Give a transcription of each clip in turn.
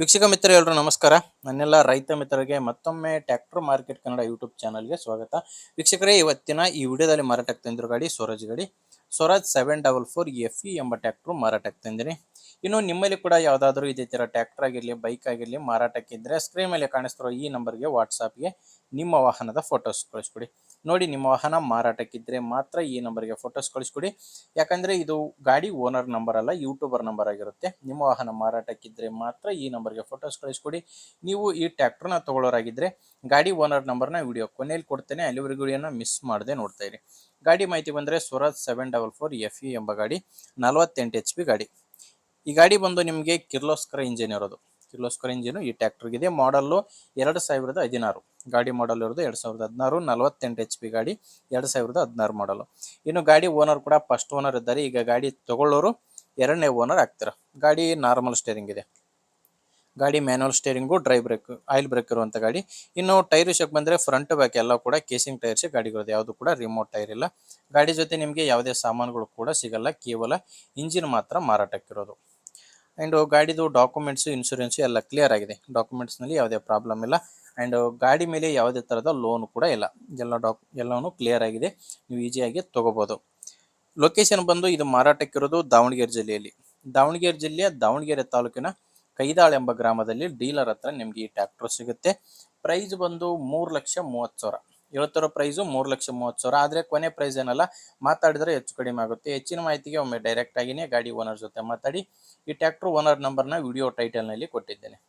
ವೀಕ್ಷಕ ಮಿತ್ರ ಎಲ್ಲರೂ ನಮಸ್ಕಾರ. ನನ್ನೆಲ್ಲ ರೈತ ಮಿತ್ರರಿಗೆ ಮತ್ತೊಮ್ಮೆ ಟ್ರ್ಯಾಕ್ಟರ್ ಮಾರ್ಕೆಟ್ ಕನ್ನಡ ಯೂಟ್ಯೂಬ್ ಚಾನಲ್ಗೆ ಸ್ವಾಗತ. ವೀಕ್ಷಕರೇ, ಇವತ್ತಿನ ಈ ವಿಡಿಯೋದಲ್ಲಿ ಮಾರಾಟಕ್ಕೆ ತಂದಿರೋ ಗಾಡಿ ಸ್ವರಾಜ್ 744 FE ಎಂಬ ಟ್ರ್ಯಾಕ್ಟರ್ ಮಾರಾಟಕ್ಕೆ ತಂದಿನಿ. ಇನ್ನು ನಿಮ್ಮಲ್ಲಿ ಕೂಡ ಯಾವುದಾದ್ರೂ ಇದೇ ಥರ ಟ್ರ್ಯಾಕ್ಟರ್ ಆಗಿರಲಿ, ಬೈಕ್ ಆಗಿರಲಿ ಮಾರಾಟಕ್ಕಿದ್ದರೆ ಸ್ಕ್ರೀನ್ ಮೇಲೆ ಕಾಣಿಸ್ತಿರೋ ಈ ನಂಬರ್ಗೆ ವಾಟ್ಸಾಪ್ಗೆ ನಿಮ್ಮ ವಾಹನದ ಫೋಟೋಸ್ ಕಳಿಸ್ಕೊಡಿ. ನೋಡಿ, ನಿಮ್ಮ ವಾಹನ ಮಾರಾಟಕ್ಕಿದ್ದರೆ ಮಾತ್ರ ಈ ನಂಬರ್ಗೆ ಫೋಟೋಸ್ ಕಳಿಸ್ಕೊಡಿ. ಯಾಕಂದರೆ ಇದು ಗಾಡಿ ಓನರ್ ನಂಬರ್ ಅಲ್ಲ, ಯೂಟ್ಯೂಬರ್ ನಂಬರ್ ಆಗಿರುತ್ತೆ. ನಿಮ್ಮ ವಾಹನ ಮಾರಾಟಕ್ಕಿದ್ದರೆ ಮಾತ್ರ ಈ ನಂಬರ್ಗೆ ಫೋಟೋಸ್ ಕಳಿಸ್ಕೊಡಿ. ನೀವು ಈ ಟ್ರ್ಯಾಕ್ಟರ್ನ ತೊಗೊಳ್ಳೋರಾಗಿದ್ದರೆ ಗಾಡಿ ಓನರ್ ನಂಬರ್ನ ವಿಡಿಯೋ ಕೊನೆಯಲ್ಲಿ ಕೊಡ್ತೇನೆ, ಅಲ್ಲಿವರೆಗೂ ವಿಡಿಯೋನ ಮಿಸ್ ಮಾಡದೆ ನೋಡ್ತಾ ಇರಿ. ಗಾಡಿ ಮಾಹಿತಿ ಬಂದರೆ ಸ್ವರಾಜ್ 744 FE ಎಂಬ ಗಾಡಿ 48 HP ಗಾಡಿ. ಈ ಗಾಡಿ ಬಂದು ನಿಮಗೆ ಕಿರ್ಲೋಸ್ಕರ ಇಂಜಿನ್ ಇರೋದು. ಕಿರ್ಲೋಸ್ಕರ ಇಂಜಿನ್ ಈ ಟ್ರ್ಯಾಕ್ಟರ್ಗಿದೆ. ಮಾಡಲ್ಲು 2016. ಗಾಡಿ ಮಾಡಲ್ ಇರೋದು 2016, 48 HP ಗಾಡಿ, 2016 ಮಾಡಲು. ಇನ್ನು ಗಾಡಿ ಓನರ್ ಕೂಡ ಫಸ್ಟ್ ಓನರ್ ಇದ್ದಾರೆ. ಈಗ ಗಾಡಿ ತಗೊಳ್ಳೋರು ಎರಡನೇ ಓನರ್ ಆಗ್ತಾರೆ. ಗಾಡಿ ನಾರ್ಮಲ್ ಸ್ಟೇರಿಂಗ್ ಇದೆ. ಗಾಡಿ manual steering, dry brake, oil brake ಇರುವಂಥ ಗಾಡಿ. ಇನ್ನು ಟೈರ್ ವಿಷಯಕ್ಕೆ ಬಂದರೆ ಫ್ರಂಟ್ ಬ್ಯಾಕ್ ಎಲ್ಲ ಕೂಡ ಕೇಸಿಂಗ್ ಟೈರ್ಸೇ ಗಾಡಿಗಳದ್ದು, ಯಾವುದು ಕೂಡ ರಿಮೋಟ್ ಟೈರ್ ಇಲ್ಲ. ಗಾಡಿ ಜೊತೆ ನಿಮಗೆ ಯಾವುದೇ ಸಾಮಾನುಗಳು ಕೂಡ ಸಿಗಲ್ಲ, ಕೇವಲ ಇಂಜಿನ್ ಮಾತ್ರ ಮಾರಾಟಕ್ಕಿರೋದು. ಆ್ಯಂಡ್ ಗಾಡಿದು ಡಾಕ್ಯುಮೆಂಟ್ಸು, ಇನ್ಶೂರೆನ್ಸು ಎಲ್ಲ ಕ್ಲಿಯರ್ ಆಗಿದೆ. ಡಾಕ್ಯುಮೆಂಟ್ಸ್ನಲ್ಲಿ ಯಾವುದೇ ಪ್ರಾಬ್ಲಮ್ ಇಲ್ಲ. ಆ್ಯಂಡ್ ಗಾಡಿ ಮೇಲೆ ಯಾವುದೇ ಥರದ ಲೋನ್ ಕೂಡ ಇಲ್ಲ. ಎಲ್ಲವೂ ಕ್ಲಿಯರ್ ಆಗಿದೆ. ನೀವು ಈಸಿಯಾಗಿ ತೊಗೋಬೋದು. ಲೊಕೇಶನ್ ಬಂದು ಇದು ಮಾರಾಟಕ್ಕಿರೋದು ದಾವಣಗೆರೆ ಜಿಲ್ಲೆಯಲ್ಲಿ. ದಾವಣಗೆರೆ ಜಿಲ್ಲೆಯ ದಾವಣಗೆರೆ ತಾಲೂಕಿನ ಕೈದಾಳ್ ಎಂಬ ಗ್ರಾಮದಲ್ಲಿ ಡೀಲರ್ ಹತ್ರ ನಿಮಗೆ ಈ ಟ್ರ್ಯಾಕ್ಟರ್ ಸಿಗುತ್ತೆ. ಪ್ರೈಸ್ ಬಂದು 3,30,000. ಹೇಳ್ತಿರೋ ಪ್ರೈಸು 3,30,000. ಆದರೆ ಕೊನೆ ಪ್ರೈಸ್ ಏನಲ್ಲ, ಮಾತಾಡಿದರೆ ಹೆಚ್ಚು ಕಡಿಮೆ ಆಗುತ್ತೆ. ಹೆಚ್ಚಿನ ಮಾಹಿತಿಗೆ ಒಮ್ಮೆ ಡೈರೆಕ್ಟ್ ಆಗಿಯೇ ಗಾಡಿ ಓನರ್ ಜೊತೆ ಮಾತಾಡಿ. ಈ ಟ್ರ್ಯಾಕ್ಟರ್ ಓನರ್ ನಂಬರ್ನ ವಿಡಿಯೋ ಟೈಟಲ್ನಲ್ಲಿ ಕೊಟ್ಟಿದ್ದೇನೆ.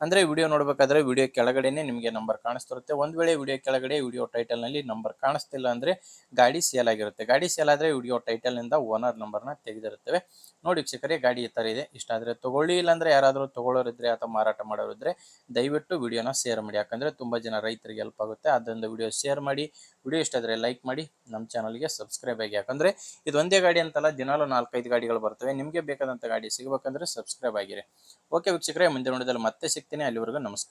ಅಂದರೆ ವಿಡಿಯೋ ನೋಡಬೇಕಾದ್ರೆ ವಿಡಿಯೋ ಕೆಳಗಡೆನೇ ನಿಮಗೆ ನಂಬರ್ ಕಾಣಿಸ್ತಿರುತ್ತೆ. ಒಂದು ವೇಳೆ ವಿಡಿಯೋ ಕೆಳಗಡೆ ವಿಡಿಯೋ ಟೈಟಲ್ನಲ್ಲಿ ನಂಬರ್ ಕಾಣಿಸ್ತಿಲ್ಲ ಅಂದರೆ ಗಾಡಿ ಸೇಲ್ ಆಗಿರುತ್ತೆ. ಗಾಡಿ ಸೇಲ್ ಆದರೆ ವಿಡಿಯೋ ಟೈಟಲ್ನಿಂದ ಓನರ್ ನಂಬರ್ನ ತೆಗೆದಿರುತ್ತೇವೆ. ನೋಡಿ ವೀಕ್ಷಕರೇ, ಗಾಡಿ ಈ ಥರ ಇದೆ. ಇಷ್ಟ ಆದರೆ ತೊಗೊಳ್ಳಿ, ಇಲ್ಲಾಂದರೆ ಯಾರಾದರೂ ತೊಗೊಳ್ಳೋರಿದ್ದರೆ ಅಥವಾ ಮಾರಾಟ ಮಾಡೋರಿದ್ದರೆ ದಯವಿಟ್ಟು ವಿಡಿಯೋನ ಶೇರ್ ಮಾಡಿ. ಯಾಕಂದರೆ ತುಂಬ ಜನ ರೈತರಿಗೆ ಹೆಲ್ಪ್ ಆಗುತ್ತೆ. ಆದ್ದರಿಂದ ವಿಡಿಯೋ ಶೇರ್ ಮಾಡಿ. ವಿಡಿಯೋ ಇಷ್ಟ ಆದರೆ ಲೈಕ್ ಮಾಡಿ, ನಮ್ಮ ಚಾನಲ್ಗೆ ಸಬ್ಸ್ಕ್ರೈಬ್ ಆಗಿ. ಯಾಕಂದರೆ ಇದು ಒಂದೇ ಗಾಡಿ ಅಂತಲ್ಲ, ದಿನಾಲೂ 4-5 ಗಾಡಿಗಳು ಬರ್ತವೆ. ನಿಮಗೆ ಬೇಕಾದಂಥ ಗಾಡಿ ಸಿಗಬೇಕಂದ್ರೆ ಸಬ್ಸ್ಕ್ರೈಬ್ ಆಗಿರಿ. ಓಕೆ ವೀಕ್ಷಕರೇ, ಮುಂದಿನ ವಿಡಿಯೋದಲ್ಲಿ ಮತ್ತೆ ಸಿಗ್ತೀನಿ. ಅಲ್ಲಿವರೆಗೂ ನಮಸ್ಕಾರ.